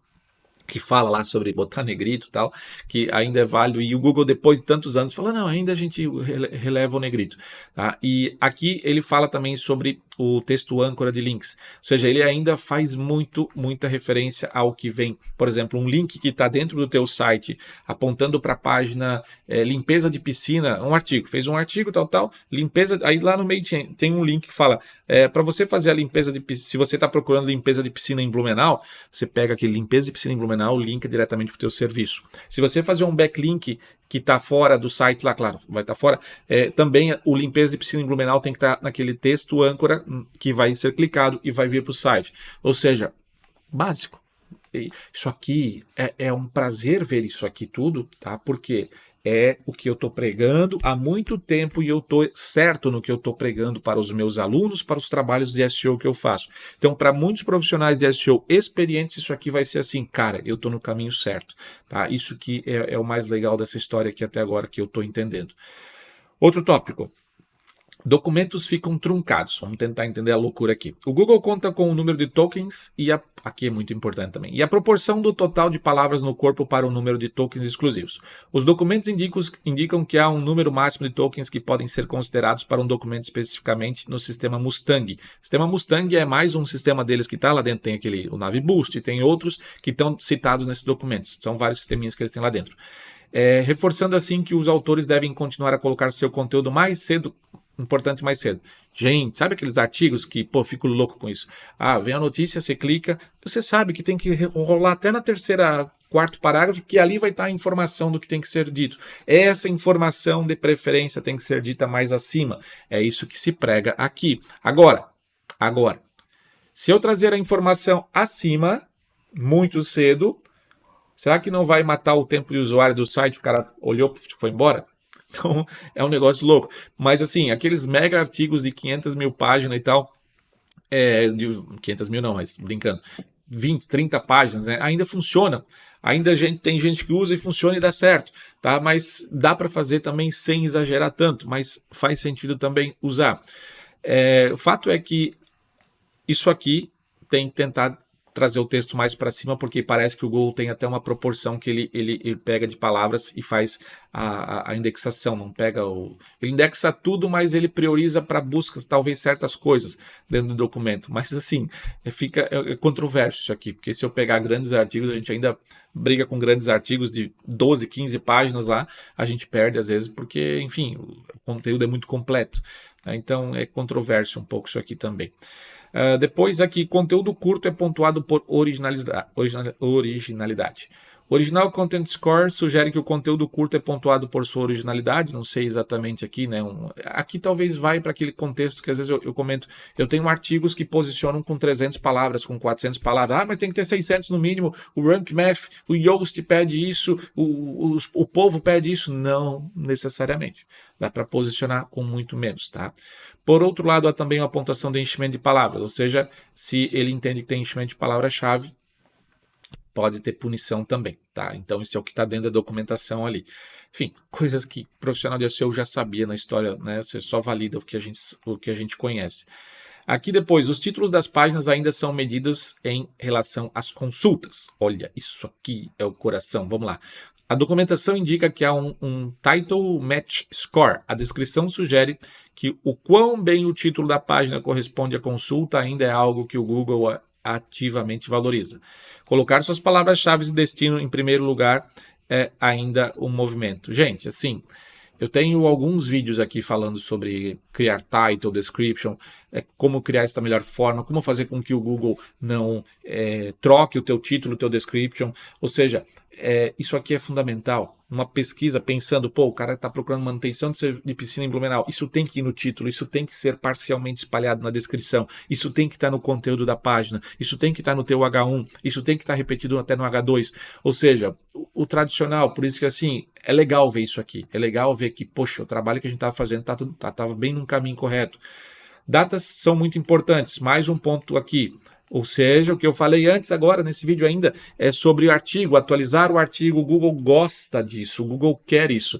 que fala lá sobre botar negrito e tal, que ainda é válido, e o Google depois de tantos anos falou, não, ainda a gente releva o negrito. Tá? E aqui ele fala também sobre o texto âncora de links, ou seja, ele ainda faz muita referência ao que vem, por exemplo, um link que está dentro do teu site, apontando para a página limpeza de piscina, um artigo, fez um artigo, tal, limpeza, aí lá no meio tem um link que fala, para você fazer a limpeza de piscina, se você está procurando limpeza de piscina em Blumenau, você pega aquele limpeza de piscina em Blumenau, linka diretamente para o teu serviço. Se você fazer um backlink que está fora do site lá, claro, vai estar fora, também o limpeza de piscina em Blumenau tem que estar naquele texto âncora que vai ser clicado e vai vir para o site. Ou seja, básico. Isso aqui é um prazer ver isso aqui tudo, tá? Porque é o que eu estou pregando há muito tempo e eu estou certo no que eu estou pregando para os meus alunos, para os trabalhos de SEO que eu faço. Então, para muitos profissionais de SEO experientes, isso aqui vai ser assim, cara, eu estou no caminho certo. Tá? Isso que é o mais legal dessa história aqui até agora que eu estou entendendo. Outro tópico. Documentos ficam truncados. Vamos tentar entender a loucura aqui. O Google conta com o número de tokens e aqui é muito importante também. E a proporção do total de palavras no corpo para o número de tokens exclusivos. Os documentos indicam que há um número máximo de tokens que podem ser considerados para um documento especificamente no sistema Mustang. O sistema Mustang é mais um sistema deles que está lá dentro. Tem o Naviboost, tem outros que estão citados nesses documentos. São vários sisteminhas que eles têm lá dentro. Reforçando assim que os autores devem continuar a colocar seu conteúdo mais cedo. Importante mais cedo. Gente, sabe aqueles artigos que, fico louco com isso. Vem a notícia, você clica, você sabe que tem que rolar até na quarto parágrafo, que ali vai estar a informação do que tem que ser dito. Essa informação, de preferência, tem que ser dita mais acima. É isso que se prega aqui. Agora, se eu trazer a informação acima, muito cedo, será que não vai matar o tempo de usuário do site? O cara olhou e foi embora? Então, é um negócio louco. Mas, assim, aqueles mega artigos de 500 mil páginas e tal, de 500 mil não, mas brincando, 20, 30 páginas, né, ainda funciona. Ainda tem gente que usa e funciona e dá certo, tá? Mas dá para fazer também sem exagerar tanto, mas faz sentido também usar. O fato é que isso aqui tem que tentar trazer o texto mais para cima, porque parece que o Google tem até uma proporção que ele pega de palavras e faz a indexação, não pega ele indexa tudo, mas ele prioriza para buscas, talvez certas coisas dentro do documento, mas assim, é controverso isso aqui, porque se eu pegar grandes artigos, a gente ainda briga com grandes artigos de 12, 15 páginas lá, a gente perde às vezes, porque, enfim, o conteúdo é muito completo, né? Então é controverso um pouco isso aqui também. Depois aqui, conteúdo curto é pontuado por originalidade. Original Content Score sugere que o conteúdo curto é pontuado por sua originalidade, não sei exatamente aqui, né? Aqui talvez vai para aquele contexto que às vezes eu comento, eu tenho artigos que posicionam com 300 palavras, com 400 palavras, mas tem que ter 600 no mínimo, o Rank Math, o Yoast pede isso, o povo pede isso, não necessariamente, dá para posicionar com muito menos, tá? Por outro lado, há também uma pontuação de enchimento de palavras, ou seja, se ele entende que tem enchimento de palavra-chave, pode ter punição também, tá? Então isso é o que está dentro da documentação ali. Enfim, coisas que o profissional de SEO já sabia na história, né? Você só valida o que a gente conhece. Aqui depois, os títulos das páginas ainda são medidos em relação às consultas. Olha, isso aqui é o coração. Vamos lá. A documentação indica que há um Title Match Score. A descrição sugere que o quão bem o título da página corresponde à consulta ainda é algo que o Google ativamente valoriza. Colocar suas palavras-chave de destino em primeiro lugar é ainda um movimento. Gente, assim, eu tenho alguns vídeos aqui falando sobre criar title, description, como criar esta melhor forma, como fazer com que o Google não troque o teu título, o teu description. Ou seja, isso aqui é fundamental. Uma pesquisa pensando, pô, o cara está procurando manutenção de piscina em Blumenau. Isso tem que ir no título, isso tem que ser parcialmente espalhado na descrição, isso tem que estar no conteúdo da página, isso tem que estar no teu H1, isso tem que estar repetido até no H2. Ou seja, o tradicional, por isso que assim, é legal ver isso aqui. É legal ver que, poxa, o trabalho que a gente estava fazendo estava bem no caminho correto. Datas são muito importantes. Mais um ponto aqui. Ou seja, o que eu falei antes agora, nesse vídeo ainda, é sobre o artigo, atualizar o artigo. O Google gosta disso, o Google quer isso.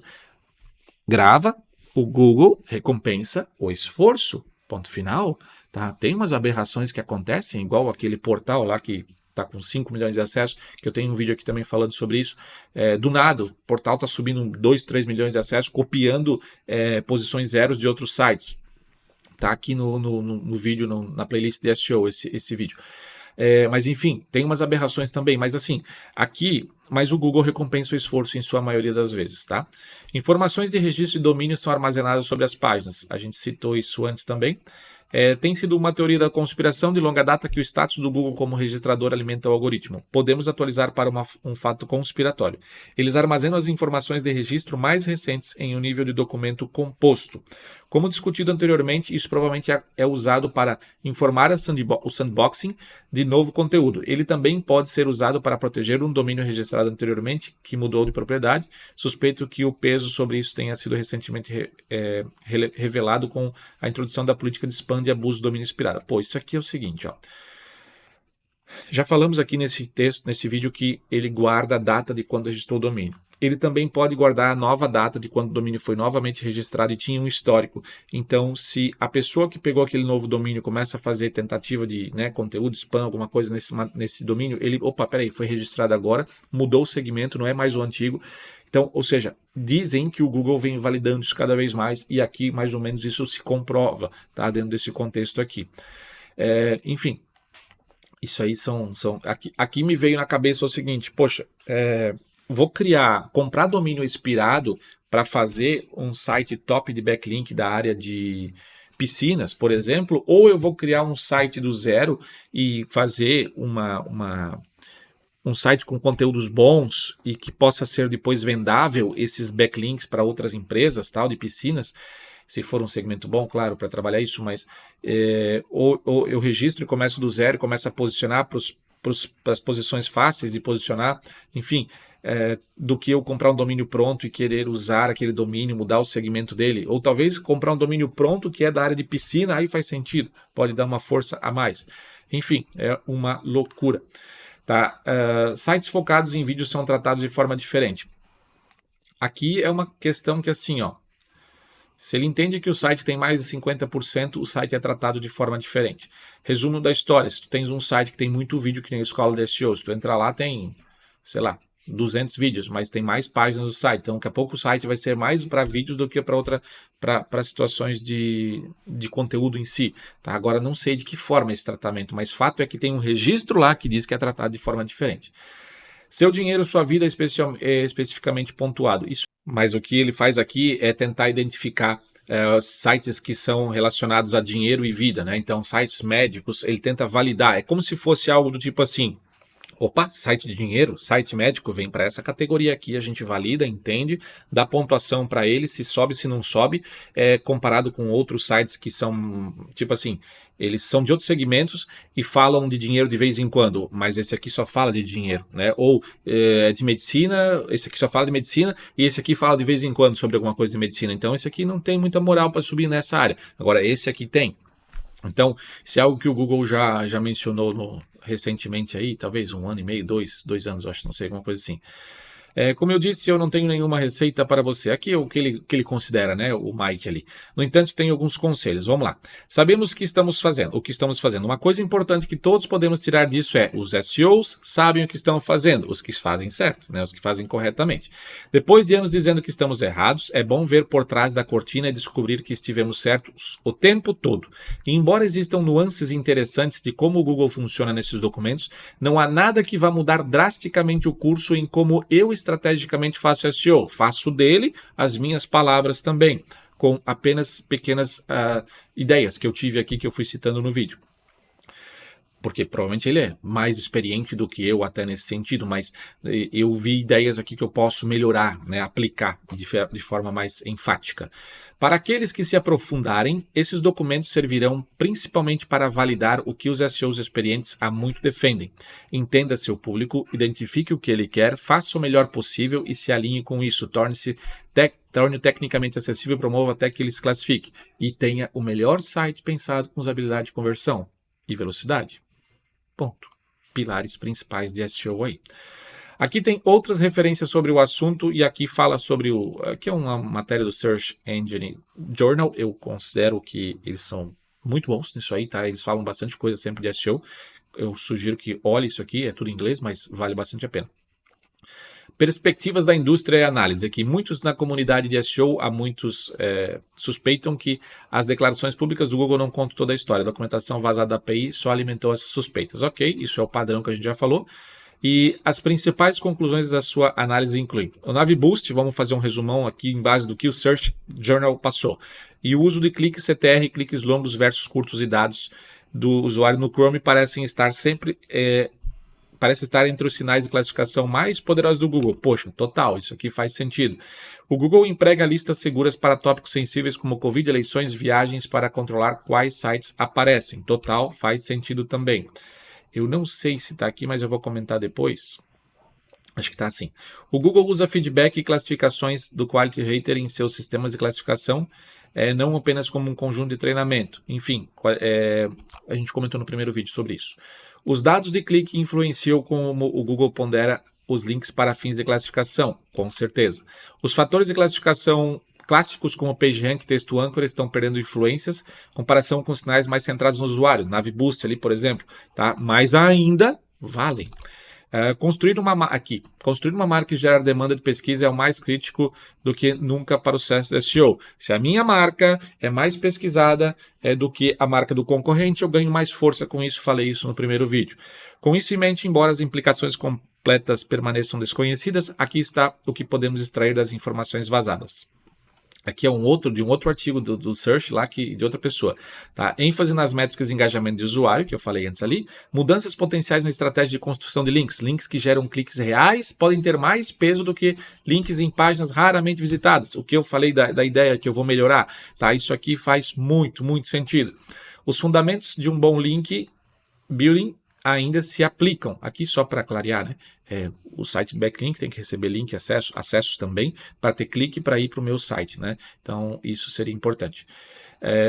Grava, o Google recompensa o esforço. Ponto final. Tá? Tem umas aberrações que acontecem, igual aquele portal lá que está com 5 milhões de acessos, que eu tenho um vídeo aqui também falando sobre isso. Do nada, o portal está subindo 2, 3 milhões de acessos, copiando posições zeros de outros sites. Tá aqui no vídeo, na playlist de SEO, esse vídeo. Mas enfim, tem umas aberrações também. Mas assim, mas o Google recompensa o esforço em sua maioria das vezes, tá? Informações de registro de domínio são armazenadas sobre as páginas. A gente citou isso antes também. Tem sido uma teoria da conspiração de longa data que o status do Google como registrador alimenta o algoritmo. Podemos atualizar para um fato conspiratório. Eles armazenam as informações de registro mais recentes em um nível de documento composto. Como discutido anteriormente, isso provavelmente é usado para informar o sandboxing de novo conteúdo. Ele também pode ser usado para proteger um domínio registrado anteriormente que mudou de propriedade. Suspeito que o peso sobre isso tenha sido recentemente revelado com a introdução da política de spam de abuso do domínio expirado. Pô, isso aqui é o seguinte, ó. Já falamos aqui nesse vídeo que ele guarda a data de quando registrou o domínio. Ele também pode guardar a nova data de quando o domínio foi novamente registrado e tinha um histórico. Então, se a pessoa que pegou aquele novo domínio começa a fazer tentativa de conteúdo, spam, alguma coisa nesse domínio, peraí, foi registrado agora, mudou o segmento, não é mais o antigo. Então, ou seja, dizem que o Google vem validando isso cada vez mais e aqui mais ou menos isso se comprova, tá? Dentro desse contexto aqui. Enfim, isso aí aqui me veio na cabeça o seguinte, poxa, vou comprar domínio expirado para fazer um site top de backlink da área de piscinas, por exemplo, ou eu vou criar um site do zero e fazer um site com conteúdos bons e que possa ser depois vendável esses backlinks para outras empresas, tal, de piscinas, se for um segmento bom, claro, para trabalhar isso, mas ou eu registro e começo do zero, começo a posicionar para as posições fáceis de posicionar, enfim, do que eu comprar um domínio pronto e querer usar aquele domínio, mudar o segmento dele, ou talvez comprar um domínio pronto que é da área de piscina, aí faz sentido, pode dar uma força a mais. Enfim, é uma loucura. Tá? Sites focados em vídeos são tratados de forma diferente. Aqui é uma questão que assim, ó, se ele entende que o site tem mais de 50%, o site é tratado de forma diferente. Resumo da história, se tu tens um site que tem muito vídeo, que nem a Escola de SEO, se tu entrar lá tem, sei lá, 200 vídeos, mas tem mais páginas do site, então daqui a pouco o site vai ser mais para vídeos do que para situações de conteúdo em si. Tá? Agora não sei de que forma é esse tratamento, mas fato é que tem um registro lá que diz que é tratado de forma diferente. Seu dinheiro, sua vida é especificamente pontuado. Mas o que ele faz aqui é tentar identificar sites que são relacionados a dinheiro e vida, né? Então, sites médicos, ele tenta validar. É como se fosse algo do tipo assim, opa, site de dinheiro, site médico, vem para essa categoria aqui, a gente valida, entende, dá pontuação para ele, se sobe, se não sobe, comparado com outros sites que são, tipo assim, eles são de outros segmentos e falam de dinheiro de vez em quando, mas esse aqui só fala de dinheiro, né? Ou de medicina, esse aqui só fala de medicina e esse aqui fala de vez em quando sobre alguma coisa de medicina. Então esse aqui não tem muita moral para subir nessa área. Agora esse aqui tem. Então, se é algo que o Google já mencionou recentemente aí, talvez 1 ano e meio, dois anos, acho, não sei, alguma coisa assim. Como eu disse, eu não tenho nenhuma receita para você. Aqui é o que ele considera, né? O Mike ali. No entanto, tem alguns conselhos. Vamos lá. Sabemos o que estamos fazendo. Uma coisa importante que todos podemos tirar disso é: os SEOs sabem o que estão fazendo, os que fazem certo, né? Os que fazem corretamente. Depois de anos dizendo que estamos errados, é bom ver por trás da cortina e descobrir que estivemos certos o tempo todo. E embora existam nuances interessantes de como o Google funciona nesses documentos, não há nada que vá mudar drasticamente o curso em como eu estrategicamente faço SEO. Faço dele as minhas palavras também, com apenas pequenas ideias que eu tive aqui, que eu fui citando no vídeo. Porque provavelmente ele é mais experiente do que eu até nesse sentido, mas eu vi ideias aqui que eu posso melhorar, né, aplicar de forma mais enfática. Para aqueles que se aprofundarem, esses documentos servirão principalmente para validar o que os SEOs experientes há muito defendem. Entenda seu público, identifique o que ele quer, faça o melhor possível e se alinhe com isso. Torne-o tecnicamente acessível, promova até que ele se classifique. E tenha o melhor site pensado com usabilidade de conversão e velocidade. Ponto. Pilares principais de SEO aí. Aqui tem outras referências sobre o assunto e aqui fala sobre aqui é uma matéria do Search Engine Journal. Eu considero que eles são muito bons nisso aí, tá? Eles falam bastante coisa sempre de SEO. Eu sugiro que olhe isso aqui, é tudo em inglês, mas vale bastante a pena. Perspectivas da indústria e análise. Aqui, muitos na comunidade de SEO, há muitos suspeitam que as declarações públicas do Google não contam toda a história. A documentação vazada da API só alimentou essas suspeitas. Ok, isso é o padrão que a gente já falou. E as principais conclusões da sua análise incluem o Naviboost, vamos fazer um resumão aqui em base do que o Search Journal passou, e o uso de cliques CTR, cliques longos versus curtos e dados do usuário no Chrome parecem estar sempre... parece estar entre os sinais de classificação mais poderosos do Google. Poxa, total, isso aqui faz sentido. O Google emprega listas seguras para tópicos sensíveis como Covid, eleições, viagens para controlar quais sites aparecem. Total, faz sentido também. Eu não sei se está aqui, mas eu vou comentar depois. Acho que está assim. O Google usa feedback e classificações do Quality Rater em seus sistemas de classificação, não apenas como um conjunto de treinamento. Enfim, a gente comentou no primeiro vídeo sobre isso. Os dados de clique influenciam como o Google pondera os links para fins de classificação, com certeza. Os fatores de classificação clássicos como PageRank e Texto Anchor estão perdendo influências em comparação com sinais mais centrados no usuário, Naviboost ali, por exemplo, tá? Mas ainda valem. Construir uma marca e gerar demanda de pesquisa é o mais crítico do que nunca para o sucesso do SEO. Se a minha marca é mais pesquisada do que a marca do concorrente, eu ganho mais força com isso, falei isso no primeiro vídeo. Com isso em mente, embora as implicações completas permaneçam desconhecidas, aqui está o que podemos extrair das informações vazadas. Aqui é de um outro artigo do Search lá, de outra pessoa. Tá? ênfase nas métricas de engajamento de usuário, que eu falei antes ali. Mudanças potenciais na estratégia de construção de links. Links que geram cliques reais podem ter mais peso do que links em páginas raramente visitadas. O que eu falei da ideia que eu vou melhorar. Tá? Isso aqui faz muito, muito sentido. Os fundamentos de um bom link building ainda se aplicam. Aqui só para clarear, né? O site de backlink tem que receber link, acessos também, para ter clique para ir para o meu site, né? Então, isso seria importante.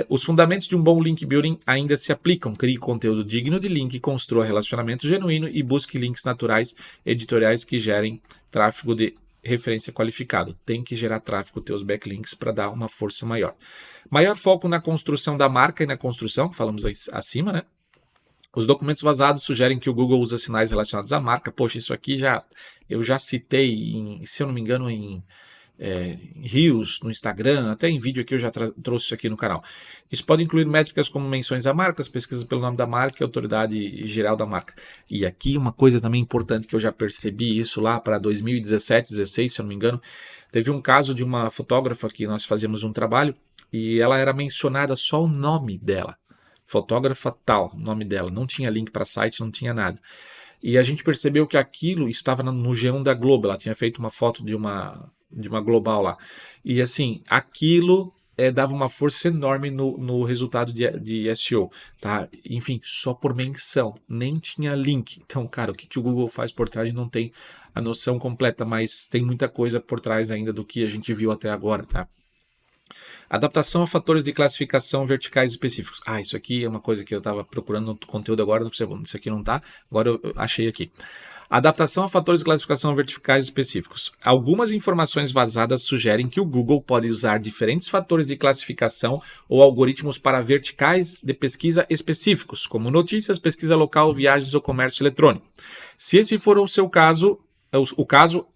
Os fundamentos de um bom link building ainda se aplicam. Crie conteúdo digno de link, construa relacionamento genuíno e busque links naturais editoriais que gerem tráfego de referência qualificado. Tem que gerar tráfego teus backlinks para dar uma força maior. Maior foco na construção da marca e na construção, que falamos acima, né? Os documentos vazados sugerem que o Google usa sinais relacionados à marca. Poxa, isso aqui eu já citei, se eu não me engano, em Reels, no Instagram, até em vídeo aqui eu já trouxe isso aqui no canal. Isso pode incluir métricas como menções a marcas, pesquisas pelo nome da marca e autoridade geral da marca. E aqui uma coisa também importante que eu já percebi isso lá para 2017, 2016, se eu não me engano, teve um caso de uma fotógrafa que nós fazíamos um trabalho e ela era mencionada só o nome dela. Fotógrafa tal, o nome dela, não tinha link para site, não tinha nada. E a gente percebeu que aquilo estava no G1 da Globo, ela tinha feito uma foto de uma global lá. E assim, aquilo dava uma força enorme no resultado de SEO, tá? Enfim, só por menção, nem tinha link. Então, cara, o que o Google faz por trás não tem a noção completa, mas tem muita coisa por trás ainda do que a gente viu até agora, tá? Adaptação a fatores de classificação verticais específicos. Isso aqui é uma coisa que eu estava procurando no conteúdo agora, no segundo. Isso aqui não está, agora eu achei aqui. Adaptação a fatores de classificação verticais específicos. Algumas informações vazadas sugerem que o Google pode usar diferentes fatores de classificação ou algoritmos para verticais de pesquisa específicos, como notícias, pesquisa local, viagens ou comércio eletrônico. Se esse for o seu caso,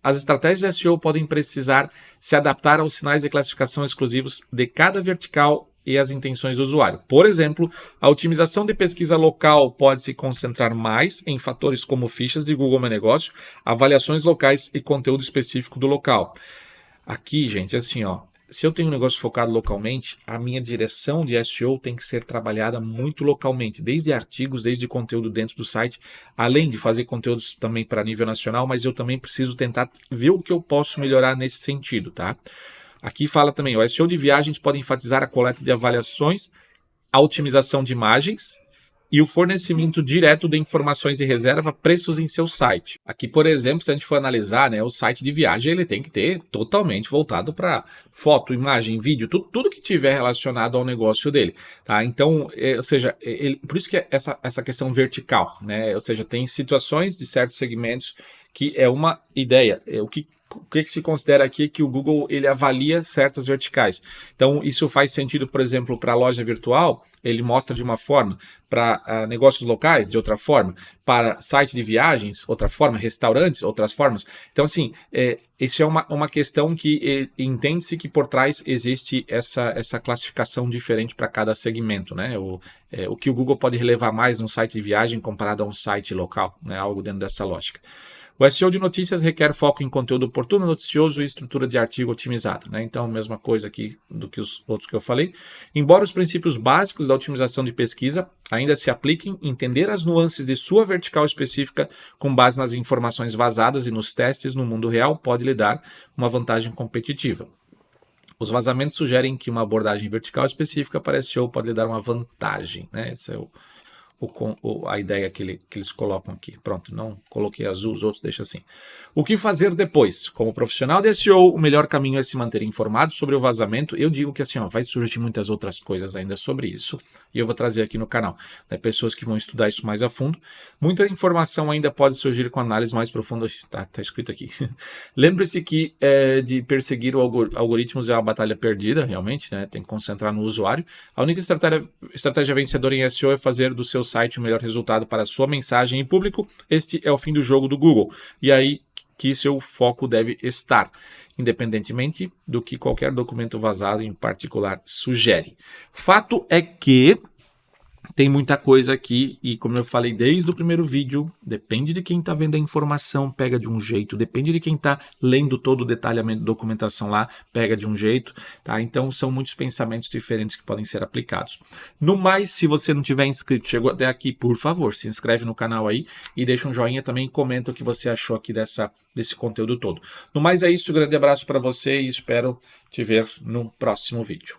as estratégias de SEO podem precisar se adaptar aos sinais de classificação exclusivos de cada vertical e as intenções do usuário. Por exemplo, a otimização de pesquisa local pode se concentrar mais em fatores como fichas de Google Meu Negócio, avaliações locais e conteúdo específico do local. Aqui, gente, assim, se eu tenho um negócio focado localmente, a minha direção de SEO tem que ser trabalhada muito localmente, desde artigos, desde conteúdo dentro do site, além de fazer conteúdos também para nível nacional, mas eu também preciso tentar ver o que eu posso melhorar nesse sentido, tá? Aqui fala também, o SEO de viagens pode enfatizar a coleta de avaliações, a otimização de imagens e o fornecimento direto de informações de reserva, preços em seu site. Aqui, por exemplo, se a gente for analisar, o site de viagem, ele tem que ter totalmente voltado para foto, imagem, vídeo, tudo que tiver relacionado ao negócio dele. Tá? Então, ou seja, por isso que é essa questão vertical, né? Ou seja, tem situações de certos segmentos que é uma ideia. O que se considera aqui é que o Google ele avalia certas verticais. Então, isso faz sentido, por exemplo, para a loja virtual, ele mostra de uma forma, para negócios locais, de outra forma, para site de viagens, outra forma, restaurantes, outras formas. Então, assim, isso é uma questão que entende-se que por trás existe essa classificação diferente para cada segmento, né? O que o Google pode relevar mais num site de viagem comparado a um site local, né? Algo dentro dessa lógica. O SEO de notícias requer foco em conteúdo oportuno, noticioso e estrutura de artigo otimizada, né? Então, mesma coisa aqui do que os outros que eu falei. Embora os princípios básicos da otimização de pesquisa ainda se apliquem, entender as nuances de sua vertical específica com base nas informações vazadas e nos testes no mundo real pode lhe dar uma vantagem competitiva. Os vazamentos sugerem que uma abordagem vertical específica para SEO pode lhe dar uma vantagem, né? Esse é a ideia que eles colocam aqui. Pronto, não coloquei azul, os outros deixa assim. O que fazer depois? Como profissional de SEO, o melhor caminho é se manter informado sobre o vazamento. Eu digo que assim, vai surgir muitas outras coisas ainda sobre isso, e eu vou trazer aqui no canal, né, pessoas que vão estudar isso mais a fundo. Muita informação ainda pode surgir com análise mais profunda. Tá escrito aqui. Lembre-se que de perseguir algoritmos é uma batalha perdida, realmente, né? Tem que concentrar no usuário. A única estratégia vencedora em SEO é fazer do seu site o melhor resultado para a sua mensagem em público. Este é o fim do jogo do Google. E aí que seu foco deve estar, independentemente do que qualquer documento vazado em particular sugere. Fato é que tem muita coisa aqui e, como eu falei desde o primeiro vídeo, depende de quem está vendo a informação, pega de um jeito, depende de quem está lendo todo o detalhamento da documentação lá, pega de um jeito, tá? Então são muitos pensamentos diferentes que podem ser aplicados. No mais, se você não tiver inscrito, chegou até aqui, por favor, se inscreve no canal aí e deixa um joinha também e comenta o que você achou aqui desse conteúdo todo. No mais é isso, um grande abraço para você e espero te ver no próximo vídeo.